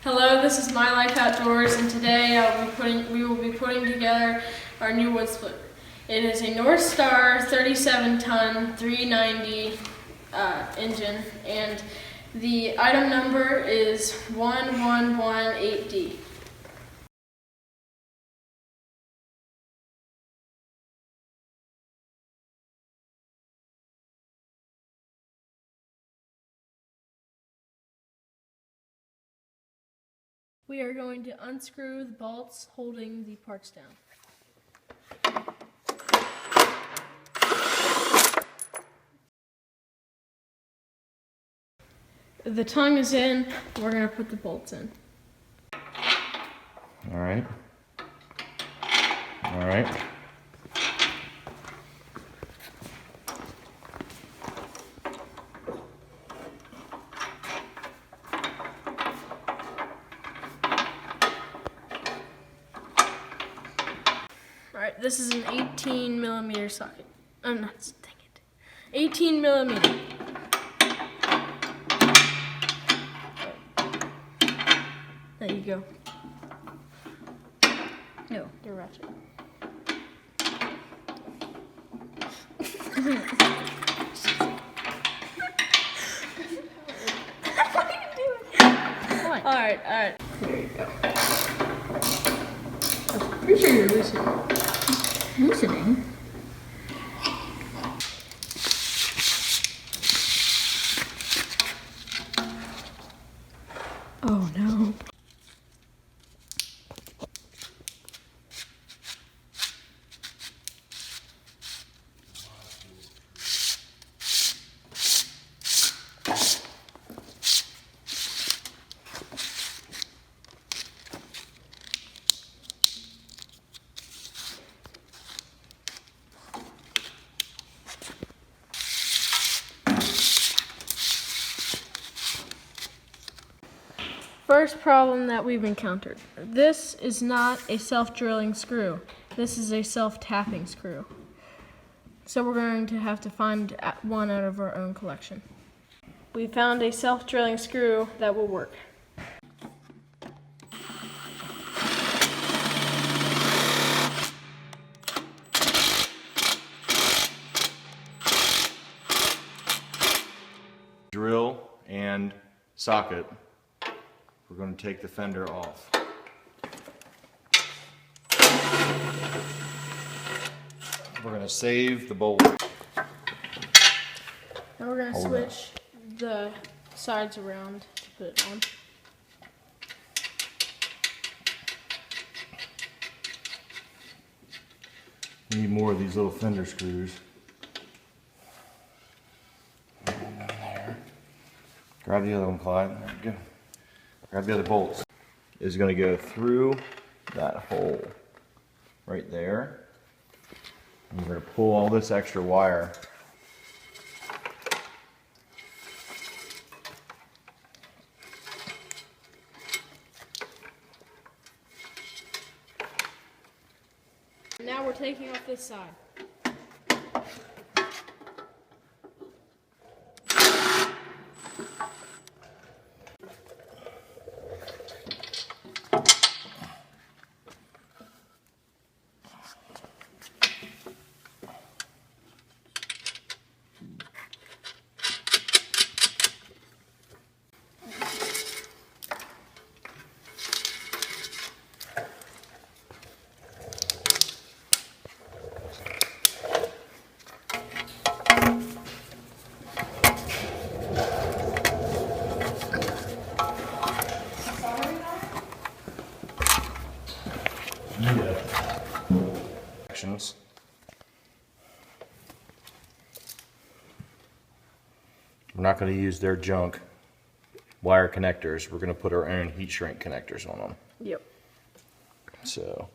Hello, this is My Life Outdoors, and today we will be putting together our new wood splitter. It is a North Star 37-ton 390 engine, and the item number is 1118D. We are going to unscrew the bolts holding the parts down. The tongue is in, we're going to put the bolts in. All right. All right. Alright, this is an 18 millimeter socket. Oh, no, dang it. 18 millimeter. There you go. No, you're ratchet. What are you doing? Alright. There you go. I'm pretty sure you're loosening. Oh no. First problem that we've encountered. This is not a self-drilling screw. This is a self-tapping screw. So we're going to have to find one out of our own collection. We found a self-drilling screw that will work. Drill and socket. We're going to take the fender off. We're going to save the bolt. Now we're going to switch the sides around to put it on. We need more of these little fender screws. There. Grab the other one, Clyde. There we go. Grab the other bolts. Is going to go through that hole right there. And we're going to pull all this extra wire. Now we're taking off this side. Sections. We're not going to use their junk wire connectors. We're going to put our own heat shrink connectors on them. Yep. So.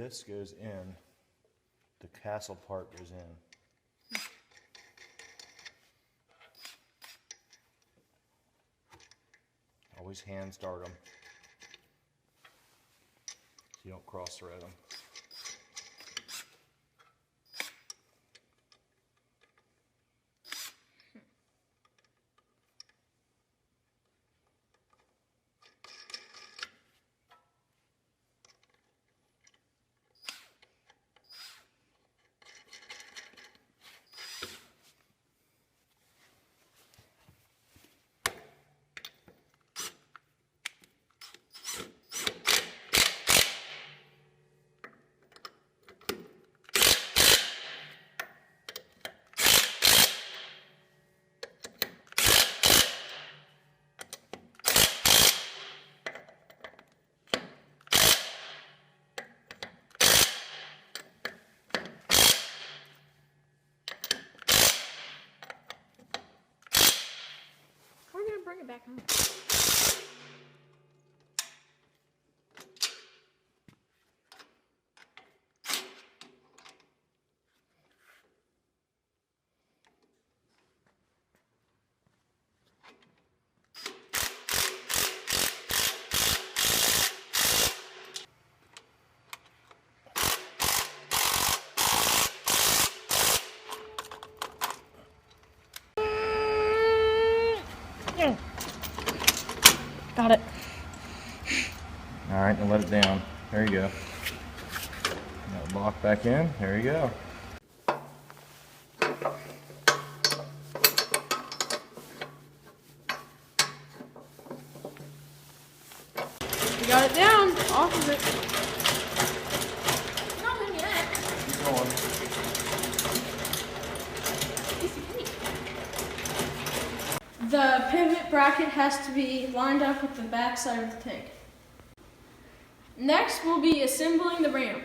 this goes in, the castle part goes in. Always hand start them, so you don't cross thread them. Bring it back home. Got it. All right, now let it down. There you go. Now lock back in. There you go. We got it down off of it. Not done yet. Keep going. The pivot bracket has to be lined up with the back side of the tank. Next, we'll be assembling the ram.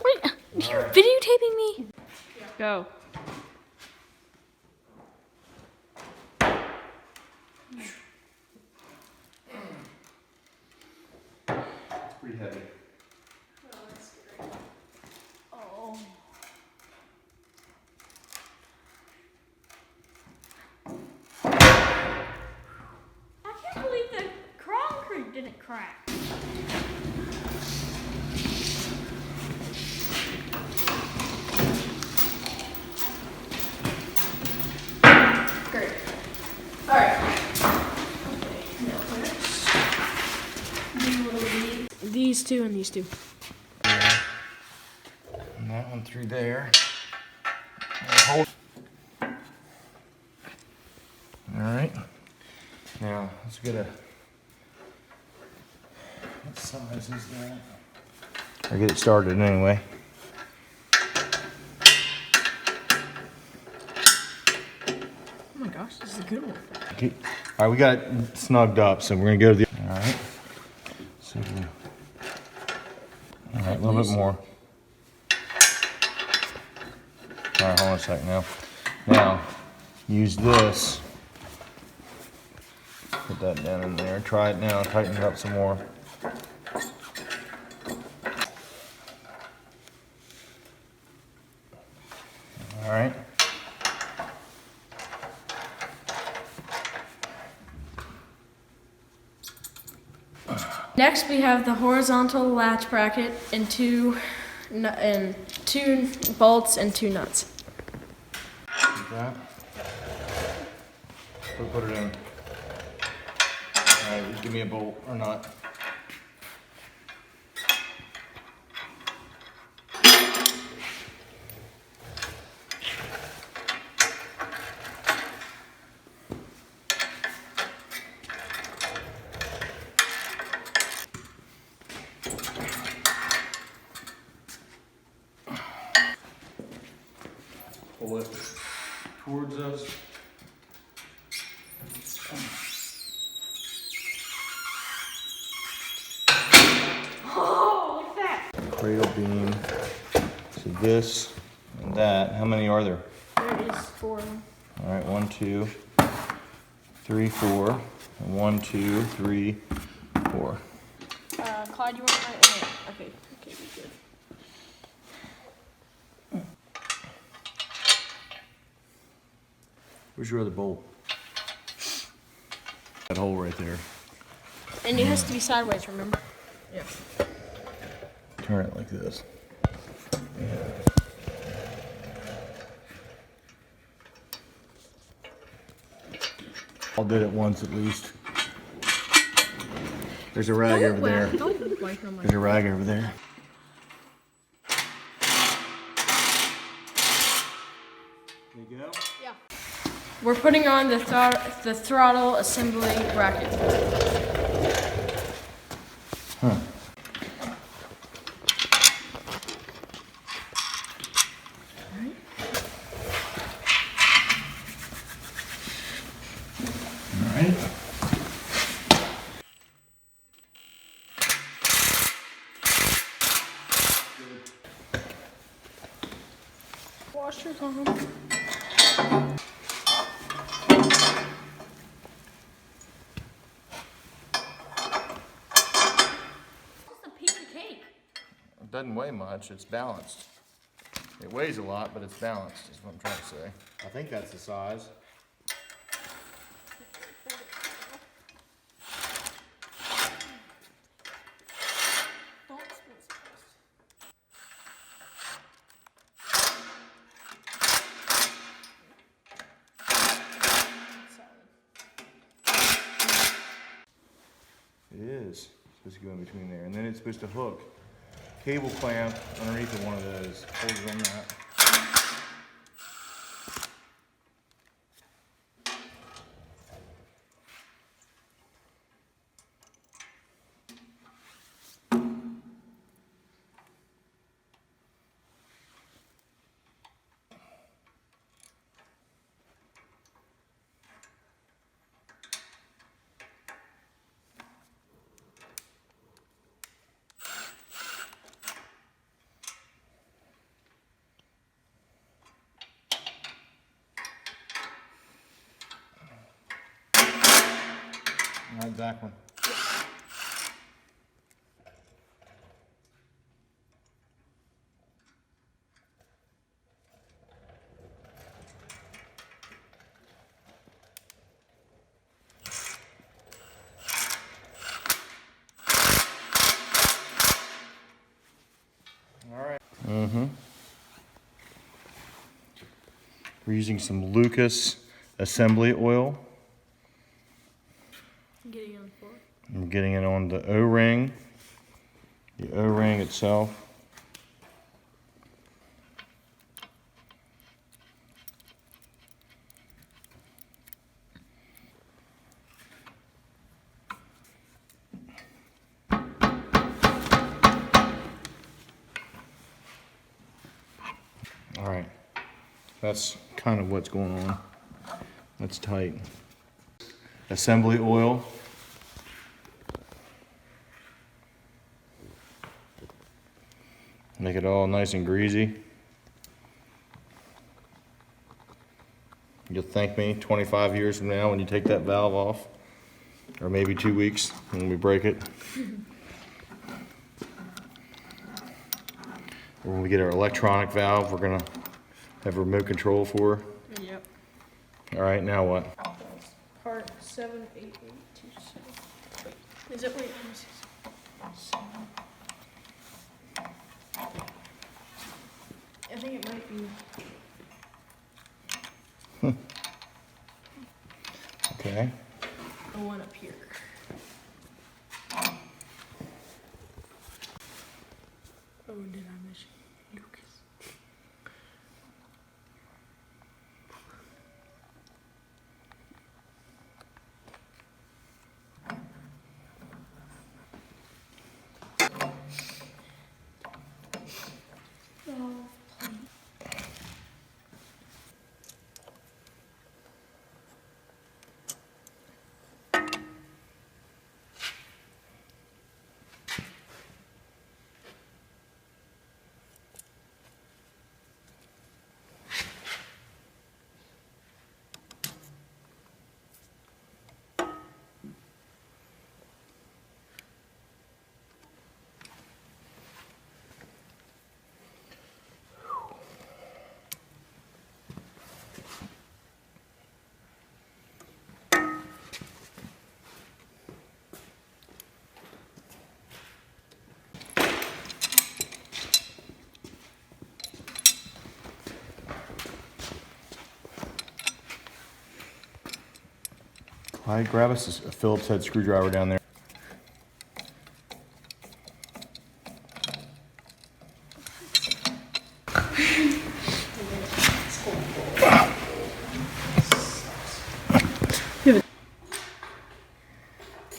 Wait, you're videotaping me? Go. It's pretty heavy. Oh. I can't believe the concrete didn't crack. Great. All right. We will need these two and these two. Yeah. And that one through there. Hold. All right. Now let's get a. What size is that? I'll get it started anyway. Oh my gosh, this is a good one. Okay. All right, we got it snugged up, so we're gonna go to the. All right. So, all right, a little bit more. All right, hold on a second now. Now, use this. Put that down in there. Try it now. Tighten it up some more. All right. Next, we have the horizontal latch bracket and two bolts and two nuts. Like that. Put it in. All right, just give me a bolt or nut. Pull it towards us. Oh, look at that. Cradle beam. So this and that. How many are there? There is 4 of them. All right, 1, 2, 3, 4. And 1, 2, 3, 4. Clyde, you want to write it? Okay, okay, good. Where's your other bolt? That hole right there. And it has to be sideways, remember? Yeah. Turn it like this. I'll do it once at least. There's a rag over there. Don't wipe on my. There's a rag over there. There you go. Yeah. We're putting on the throttle assembly bracket. Huh. All right. Washer's on. Just a piece of cake. It doesn't weigh much, it's balanced. It weighs a lot, but it's balanced, is what I'm trying to say. I think that's the size. It is supposed to go in between there, and then it's supposed to hook. Cable clamp underneath of one of those holds it on that. All right, back one. All right. We're using some Lucas assembly oil. Getting on the floor. I'm getting it on the O-ring, itself. All right, that's kind of what's going on. That's tight. Assembly oil. Make it all nice and greasy. You'll thank me 25 years from now when you take that valve off, or maybe 2 weeks when we break it. When we get our electronic valve, we're gonna have remote control for. Yep. All right, now what? Part 78827. Wait, is it? Wait, let me see. I think it might be. Okay. The one up here. Oh, did I miss Lucas? Clyde, grab us a Phillips head screwdriver down there.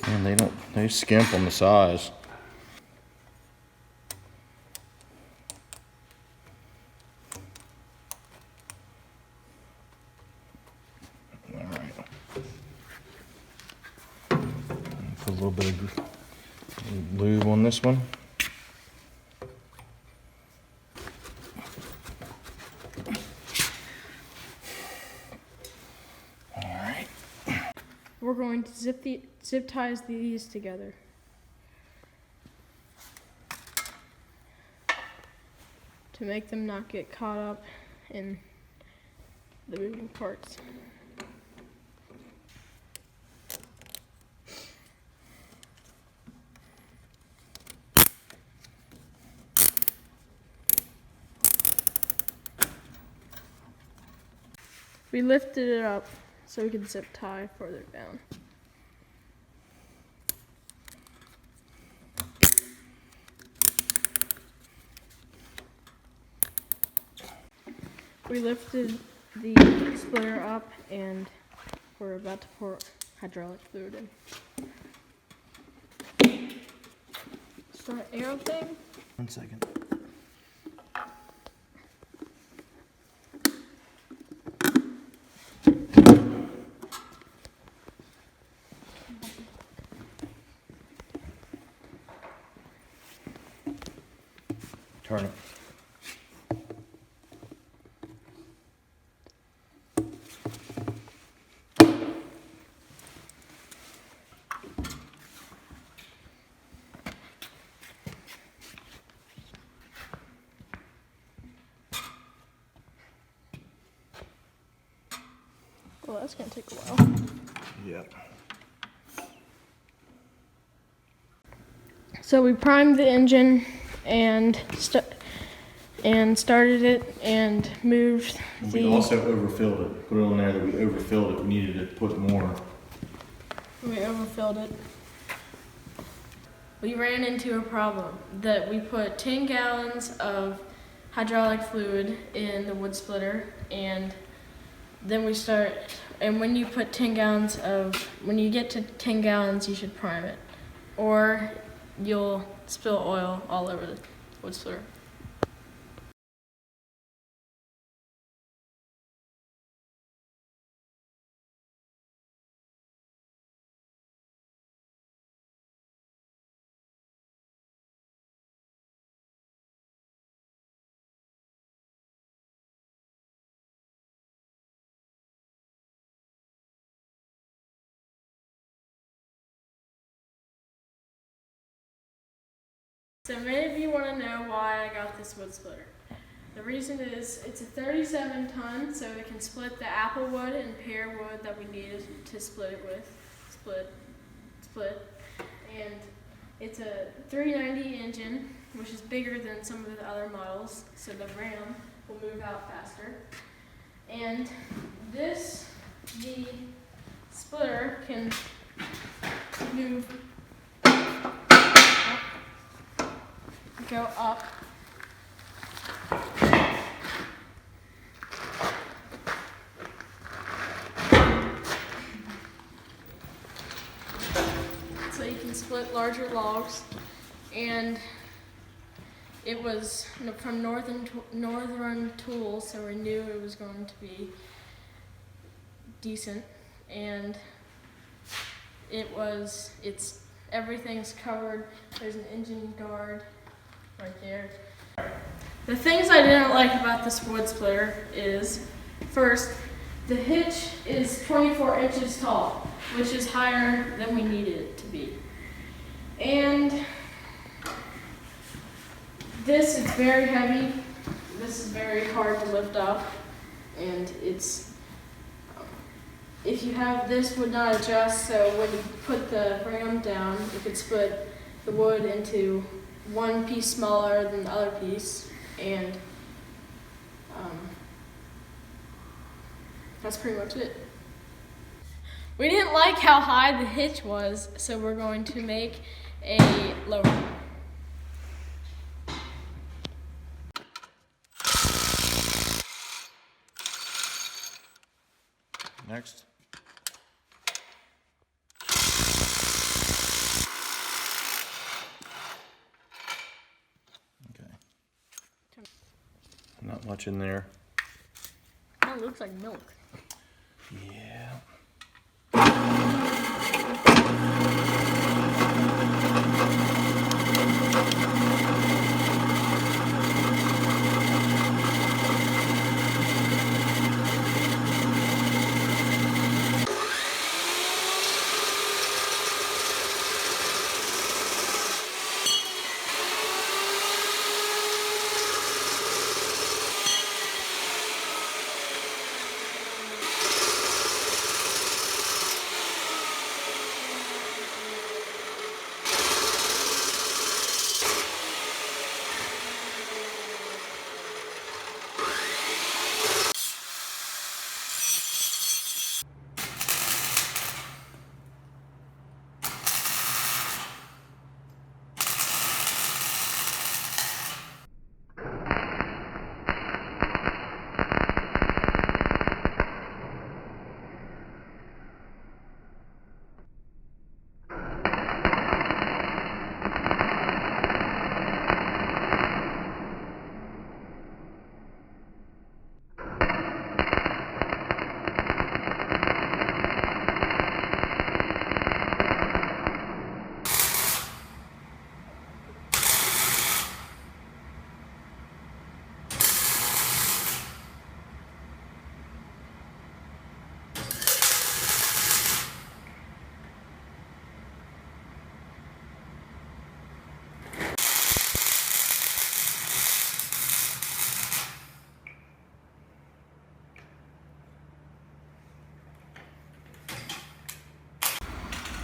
Man, they skimp on the size. All right. Put a little bit of lube on this one. We're going to zip ties these together. To make them not get caught up in the moving parts. We lifted it up so we could zip tie further down. We lifted the splitter up and we're about to pour hydraulic fluid in. Start arrow thing. 1 second. Turn it. Well, that's gonna take a while. Yep. So we primed the engine and started it and moved We also overfilled it. Put it on there that we overfilled it. We needed to put more. We overfilled it. We ran into a problem that we put 10 gallons of hydraulic fluid in the wood splitter, and then when you put 10 gallons when you get to 10 gallons, you should prime it, or you'll spill oil all over the wood splitter. So many of you want to know why I got this wood splitter. The reason is it's a 37 ton, so it can split the apple wood and pear wood that we needed to split it with. Split. And it's a 390 engine, which is bigger than some of the other models, so the ram will move out faster. And the splitter can move go up. So you can split larger logs, and it was from Northern Tools, so we knew it was going to be decent, and everything's covered. There's an engine guard right there. The things I didn't like about this wood splitter is, first, the hitch is 24 inches tall, which is higher than we needed it to be. And this is very heavy. This is very hard to lift up, and if you have this would not adjust, so when you put the ram down, you could split the wood into one piece smaller than the other piece, and that's pretty much it. We didn't like how high the hitch was, so we're going to make a lower one. Next. Okay. Not much in there. That looks like milk. Yeah.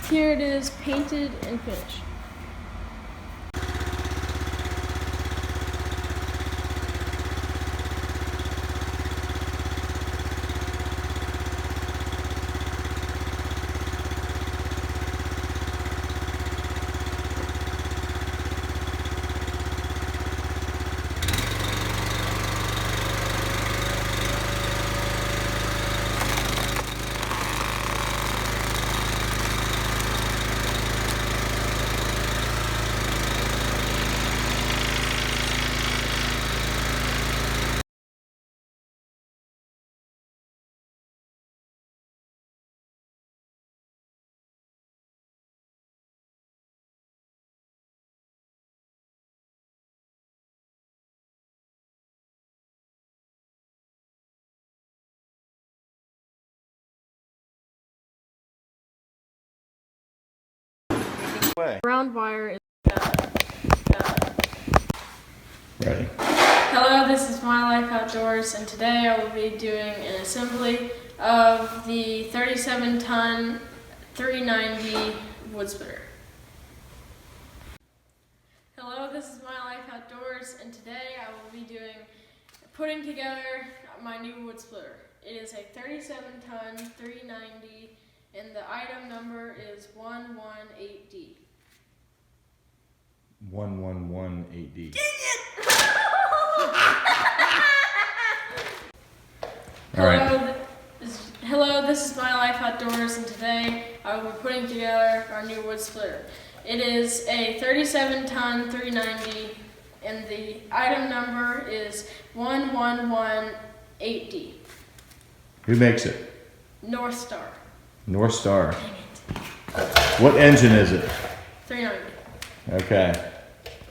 Here it is, painted and finished. Way. Round wire is Ready. Hello, this is My Life Outdoors, and today I will be doing an assembly of the 37-ton 390 wood splitter. Hello, this is My Life Outdoors, and today I will be putting together my new wood splitter. It is a 37-ton 390, and the item number is 118D. 1118D. All right. Hello, this is My Life Outdoors, and today I will be putting together our new wood splitter. It is a 37-ton 390, and the item number is 1118D. Who makes it? North Star. North Star. Dang it. What engine is it? 390. Okay.